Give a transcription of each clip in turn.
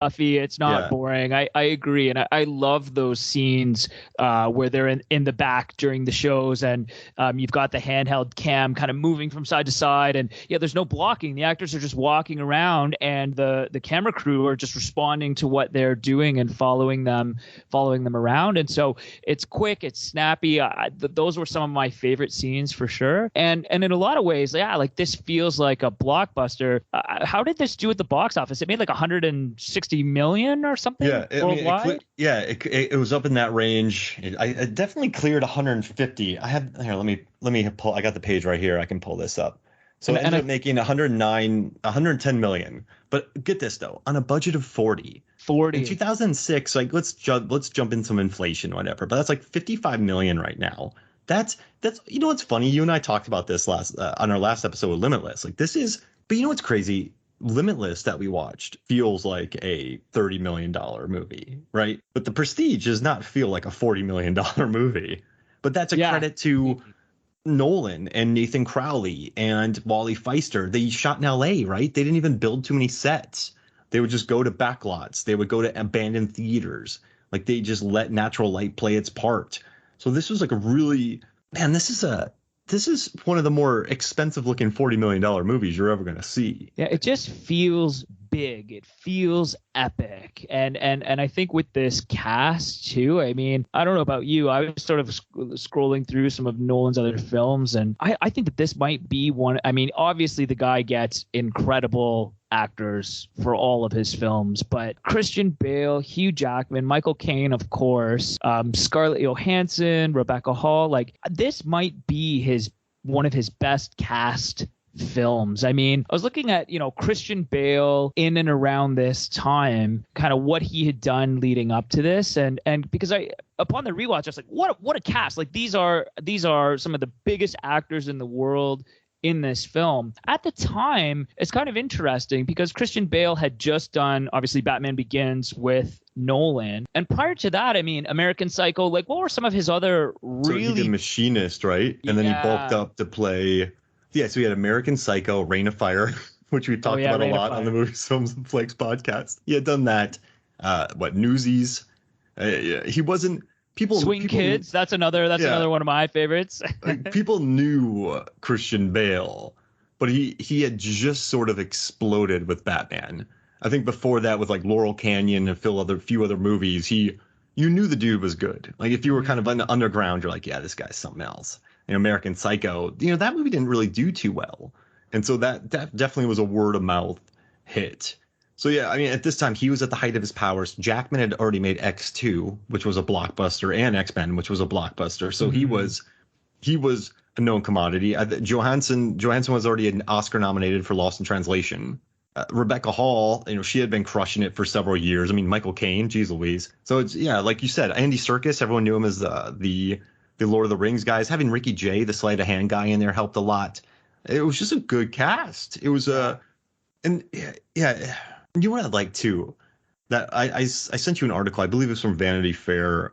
It's not boring. I agree. And I love those scenes where they're in the back during the shows, and you've got the handheld cam kind of moving from side to side. And yeah, there's no blocking. The actors are just walking around, and the camera crew are just responding to what they're doing and following them around. And so it's quick, it's snappy. Those were some of my favorite scenes for sure. And in a lot of ways, yeah, like this feels like a blockbuster. How did this do at the box office? It made like 160 million or something worldwide. It was up in that range. It definitely cleared 150. Let me pull. I got the page right here. I can pull this up. So it ended up making 110 million. But get this though, on a budget of 40 in 2006. Like let's jump in some inflation, whatever. But that's like 55 million right now. That's you know what's funny? You and I talked about this on our last episode with Limitless. Like this is, but you know what's crazy? Limitless that we watched feels like a $30 million movie, right? But The Prestige does not feel like a $40 million movie. But that's a credit to Nolan and Nathan Crowley and Wally Feister. They shot in LA, right? They didn't even build too many sets. They would just go to backlots. They would go to abandoned theaters. Like they just let natural light play its part. So this was like a really, man, this is one of the more expensive looking $40 million movies you're ever going to see. Yeah, it just feels big. It feels epic. And I think with this cast too, I mean, I don't know about you. I was sort of scrolling through some of Nolan's other films, and I think that this might be one. I mean, obviously the guy gets incredible actors for all of his films, but Christian Bale, Hugh Jackman, Michael Caine, of course, Scarlett Johansson, Rebecca Hall, like this might be one of his best cast films. I mean, I was looking at, Christian Bale in and around this time, kind of what he had done leading up to this, and because upon the rewatch, I was like, what a cast! Like these are some of the biggest actors in the world in this film. At the time, it's kind of interesting because Christian Bale had just done, obviously, Batman Begins with Nolan. And prior to that, I mean, American Psycho, like what were some of his other really... So he did Machinist, right? And then he bulked up to play... Yeah, so he had American Psycho, Reign of Fire, which we talked about a lot on the Movies, Films, and Flakes podcast. He had done that. Newsies? He wasn't... Swing Kids, that's another one of my favorites. Like, people knew Christian Bale, but he had just sort of exploded with Batman. I think before that, with like Laurel Canyon and a few other movies, you knew the dude was good. Like if you were kind of in the underground, you're like, yeah, this guy's something else. And American Psycho, that movie didn't really do too well, and so that definitely was a word of mouth hit. So, yeah, I mean, at this time, he was at the height of his powers. Jackman had already made X2, which was a blockbuster, and X-Men, which was a blockbuster. So he was a known commodity. Johansson was already an Oscar nominated for Lost in Translation. Rebecca Hall, she had been crushing it for several years. I mean, Michael Caine, geez Louise. So, it's, yeah, like you said, Andy Serkis, everyone knew him as the Lord of the Rings guys. Having Ricky Jay, the sleight of hand guy in there, helped a lot. It was just a good cast. It was and yeah. You know what I'd like too? That I sent you an article, I believe it's from Vanity Fair,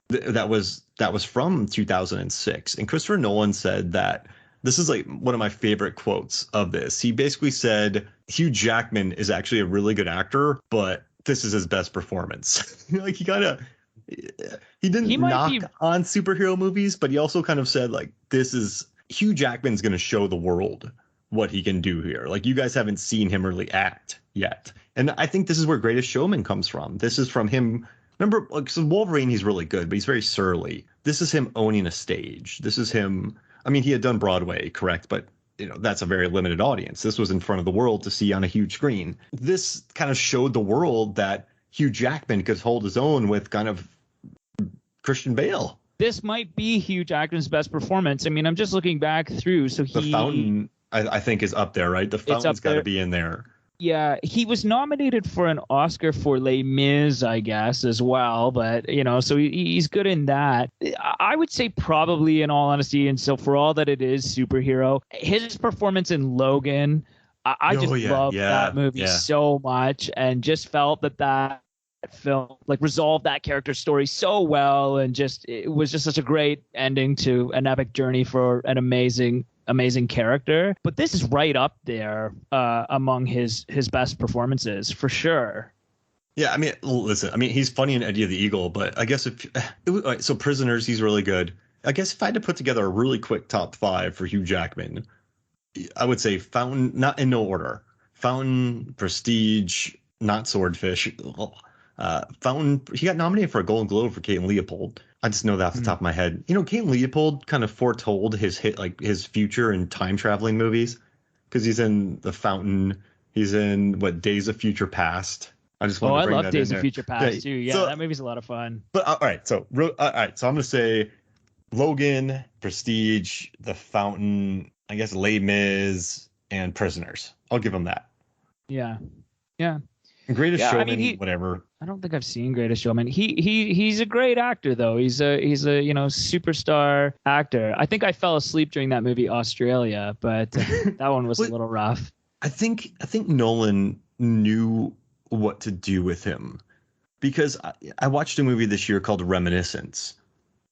that was from 2006, and Christopher Nolan said that this is like one of my favorite quotes of this. He basically said Hugh Jackman is actually a really good actor, but this is his best performance. Like he didn't knock on superhero movies, but he also kind of said like Hugh Jackman's going to show the world what he can do here. Like you guys haven't seen him really act yet. And I think this is where Greatest Showman comes from. This is from him. Remember, like, so Wolverine, he's really good, but he's very surly. This is him owning a stage. This is him. I mean, he had done Broadway, correct? But, that's a very limited audience. This was in front of the world to see on a huge screen. This kind of showed the world that Hugh Jackman could hold his own with kind of Christian Bale. This might be Hugh Jackman's best performance. I mean, I'm just looking back through. So The Fountain, I think, is up there, right? The Fountain's got to be in there. Yeah, he was nominated for an Oscar for Les Mis, I guess, as well. But, so he's good in that. I would say probably, in all honesty, and so for all that it is superhero, his performance in Logan, I just loved that movie so much, and just felt that film like resolved that character story so well, and it was just such a great ending to an epic journey for an amazing character. But this is right up there among his best performances for sure. Yeah, I mean, listen, I mean, he's funny in Eddie of the Eagle, but I guess if it was, all right, so Prisoners, he's really good. I guess if I had to put together a really quick top five for Hugh Jackman, I would say Fountain, not in no order. Fountain, Prestige, not Swordfish. Fountain, he got nominated for a Golden Globe for Kate and Leopold. I just know that off the top of my head. You know, Kate and Leopold kind of foretold his hit, like his future in time traveling movies, because he's in The Fountain. He's in what Days of Future Past. I just Oh, wanted to I bring love that in Days of there. Future Past too. Yeah, So, that movie's a lot of fun. but all right, so I'm gonna say Logan, Prestige, The Fountain, I guess Les Mis, and Prisoners. I'll give him that. Yeah, yeah, Greatest yeah. I Showman, mean, he. whatever. I don't think I've seen Greatest Showman. He's a great actor though. He's a superstar actor. I think I fell asleep during that movie Australia, but that one was a little rough. I think Nolan knew what to do with him because I watched a movie this year called Reminiscence,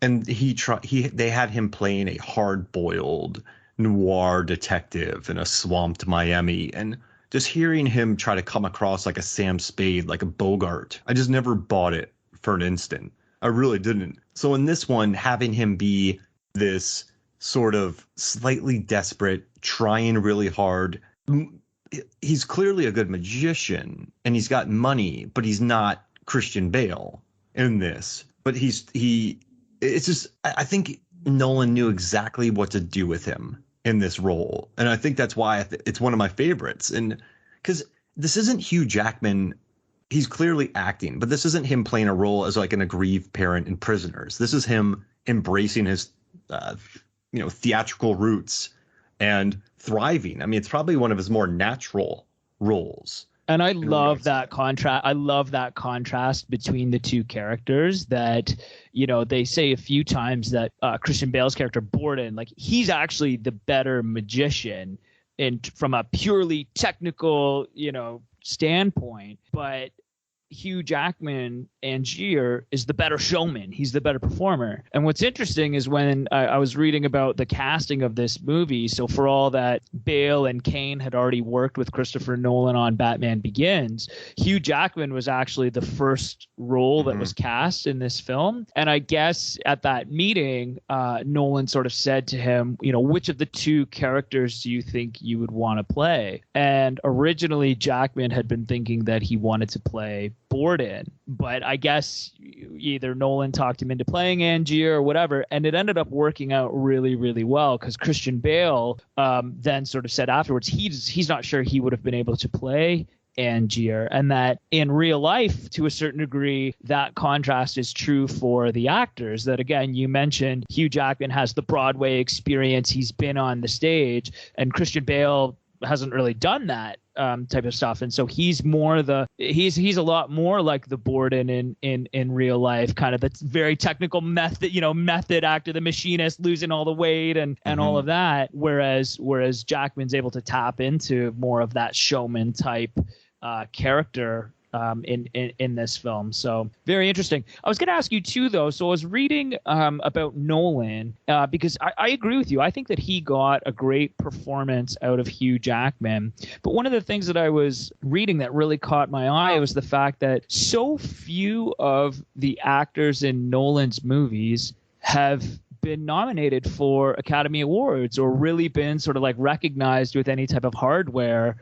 and they had him playing a hard-boiled noir detective in a swamped Miami, and just hearing him try to come across like a Sam Spade, like a Bogart, I just never bought it for an instant. I really didn't. So in this one, having him be this sort of slightly desperate, trying really hard, he's clearly a good magician and he's got money, but he's not Christian Bale in this. But it's just, I think Nolan knew exactly what to do with him in this role. And I think that's why it's one of my favorites. And because this isn't Hugh Jackman, he's clearly acting, but this isn't him playing a role as like an aggrieved parent in Prisoners. This is him embracing his, theatrical roots and thriving. I mean, it's probably one of his more natural roles. And I love that contrast. I love that contrast between the two characters that, they say a few times that Christian Bale's character Borden, like he's actually the better magician from a purely technical, standpoint. But Hugh Jackman, Angier, is the better showman. He's the better performer. And what's interesting is when I was reading about the casting of this movie, so for all that Bale and Kane had already worked with Christopher Nolan on Batman Begins, Hugh Jackman was actually the first role that was cast in this film. And I guess at that meeting, Nolan sort of said to him, which of the two characters do you think you would want to play? And originally Jackman had been thinking that he wanted to play Borden, but I guess either Nolan talked him into playing Angier or whatever, and it ended up working out really, really well because Christian Bale then sort of said afterwards he's not sure he would have been able to play Angier, and that in real life, to a certain degree, that contrast is true for the actors. That again, you mentioned Hugh Jackman has the Broadway experience, he's been on the stage, and Christian Bale hasn't really done that type of stuff, and so he's a lot more like the Borden in real life, kind of that's very technical method actor, the machinist losing all the weight and all of that, whereas Jackman's able to tap into more of that showman type character in this film. So very interesting. I was going to ask you too, though. So I was reading about Nolan because I agree with you. I think that he got a great performance out of Hugh Jackman. But one of the things that I was reading that really caught my eye was the fact that so few of the actors in Nolan's movies have been nominated for Academy Awards or really been sort of like recognized with any type of hardware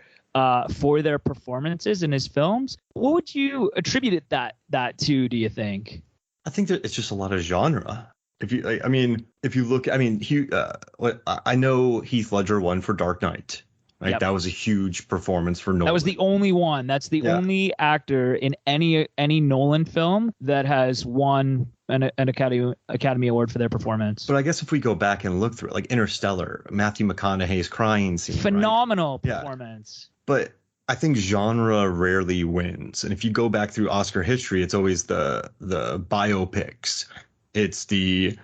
for their performances in his films. What would you attribute that to, do you think? I think that it's just a lot of genre. If you look, I know Heath Ledger won for Dark Knight, right? Yep. That was a huge performance for Nolan. That was the only one. That's the only actor in any Nolan film that has won an Academy Award for their performance. But I guess if we go back and look through it, like Interstellar, Matthew McConaughey's crying scene, phenomenal performance. Yeah. But I think genre rarely wins. And if you go back through Oscar history, it's always the biopics. It's the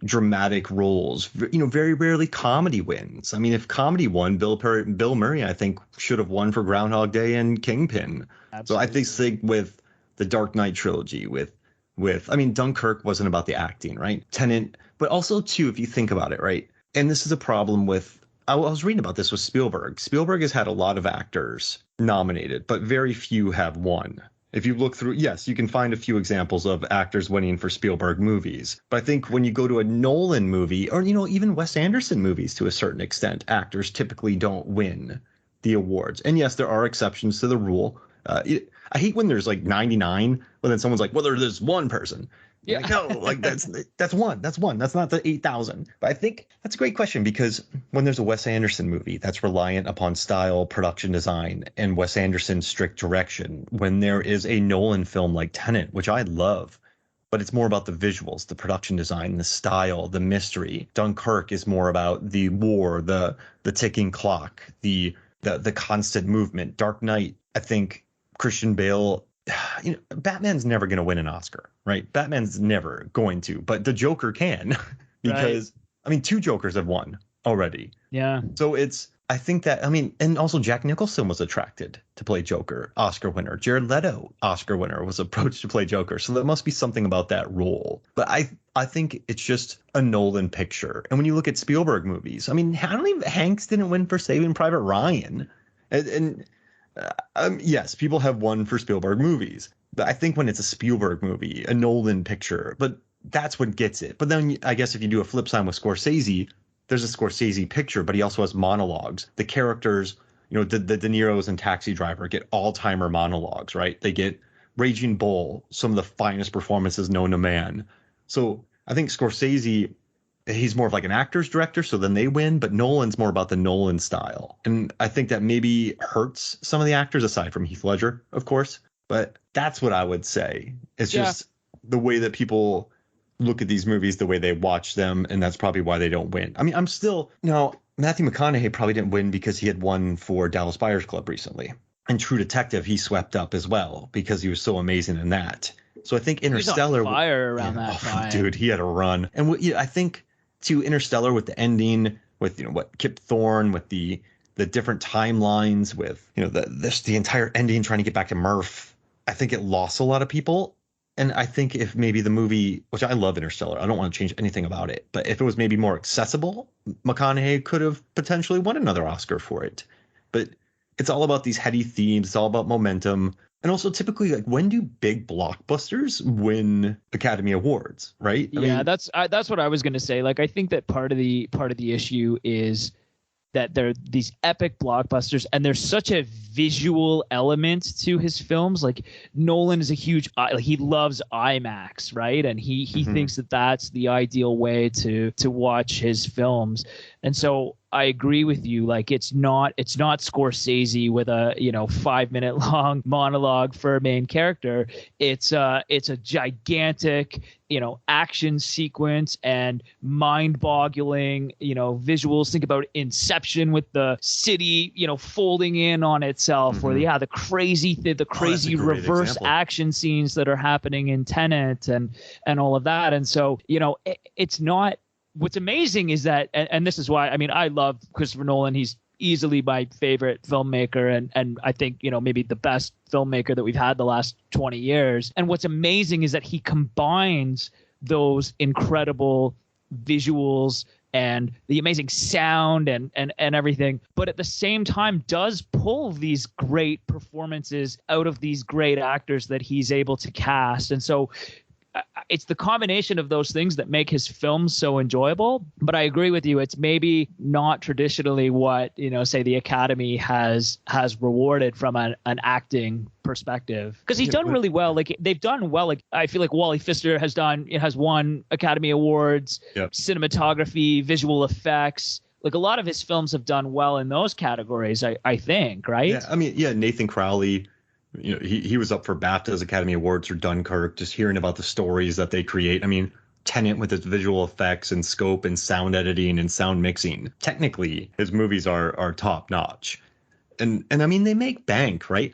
dramatic roles. Very rarely comedy wins. I mean, if comedy won, Bill Murray, I think, should have won for Groundhog Day and Kingpin. Absolutely. So I think with the Dark Knight trilogy, with Dunkirk wasn't about the acting, right? Tenet, but also too, if you think about it, right? And this is a problem with, I was reading about this with Spielberg. Spielberg has had a lot of actors nominated, but very few have won. If you look through, yes, you can find a few examples of actors winning for Spielberg movies. But I think when you go to a Nolan movie, or, even Wes Anderson movies to a certain extent, actors typically don't win the awards. And yes, there are exceptions to the rule. I hate when there's like 99, but then someone's like, well, there's one person. Yeah. Like, no, like that's one. That's one. That's not the 8,000. But I think that's a great question, because when there's a Wes Anderson movie that's reliant upon style, production design, and Wes Anderson's strict direction, when there is a Nolan film like Tenet, which I love, but it's more about the visuals, the production design, the style, the mystery. Dunkirk is more about the war, the ticking clock, the constant movement. Dark Knight, I think Christian Bale, Batman's never going to win an Oscar, right? Batman's never going to, but the Joker can, because right. Two Jokers have won already. Yeah. So I think that, and also Jack Nicholson was attracted to play Joker, Oscar winner. Jared Leto, Oscar winner, was approached to play Joker. So there must be something about that role. But I think it's just a Nolan picture. And when you look at Spielberg movies, Hanks didn't win for Saving Private Ryan. Yes, people have won for Spielberg movies, but I think when it's a Spielberg movie, a Nolan picture, but that's what gets it. But then I guess if you do a flip side with Scorsese, there's a Scorsese picture, but he also has monologues. The characters, the De Niro's and Taxi Driver get all-timer monologues, right? They get Raging Bull, some of the finest performances known to man. So I think Scorsese, he's more of like an actor's director, so then they win, but Nolan's more about the Nolan style. And I think that maybe hurts some of the actors, aside from Heath Ledger, of course. But that's what I would say. It's just the way that people look at these movies, the way they watch them, and that's probably why they don't win. Matthew McConaughey probably didn't win because he had won for Dallas Buyers Club recently. And True Detective, he swept up as well because he was so amazing in that. So I think Interstellar, he was on fire around that time. Dude, he had a run. And I think to Interstellar, with the ending, with what Kip Thorne, with the different timelines, with the entire ending trying to get back to Murph, I think it lost a lot of people. And I think if maybe the movie, which I love Interstellar, I don't want to change anything about it, but if it was maybe more accessible, McConaughey could have potentially won another Oscar for it. But it's all about these heady themes. It's all about momentum. And also, typically, like, when do big blockbusters win Academy Awards, right? That's what I was going to say. Like, I think that part of the issue is that they're these epic blockbusters, and there's such a visual element to his films. Like, Nolan is a huge, he loves IMAX, right? And he thinks that that's the ideal way to watch his films. And so I agree with you. Like, it's not Scorsese with a 5-minute long monologue for a main character. It's a gigantic action sequence and mind-boggling visuals. Think about Inception with the city folding in on itself, or the crazy reverse example. Action scenes that are happening in Tenet and all of that. And so it's not. What's amazing is that, and this is why, I love Christopher Nolan. He's easily my favorite filmmaker, and I think, maybe the best filmmaker that we've had the last 20 years. And what's amazing is that he combines those incredible visuals and the amazing sound and everything, but at the same time does pull these great performances out of these great actors that he's able to cast. And so it's the combination of those things that make his films so enjoyable. But I agree with you. It's maybe not traditionally what, say the Academy has rewarded from an acting perspective, because he's done really well. Like, they've done well. Like, I feel like Wally Pfister has won Academy Awards, cinematography, visual effects. Like, a lot of his films have done well in those categories, I think, right? Yeah, Nathan Crowley, he was up for BAFTA's Academy Awards for Dunkirk. Just hearing about the stories that they create. Tenet with its visual effects and scope and sound editing and sound mixing. Technically, his movies are top notch. And they make bank, right?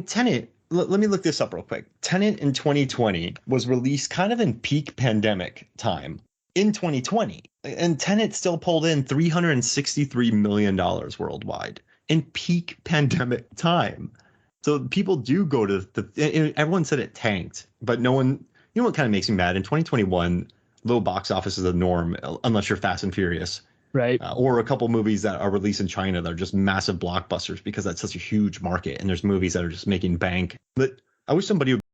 Tenet, let me look this up real quick. Tenet in 2020 was released kind of in peak pandemic time in 2020. And Tenet still pulled in $363 million worldwide in peak pandemic time. So people do go to everyone said it tanked, but no one, what kind of makes me mad? In 2021, low box office is the norm, unless you're Fast and Furious. Right. Or a couple movies that are released in China that are just massive blockbusters, because that's such a huge market. And there's movies that are just making bank. But I wish somebody would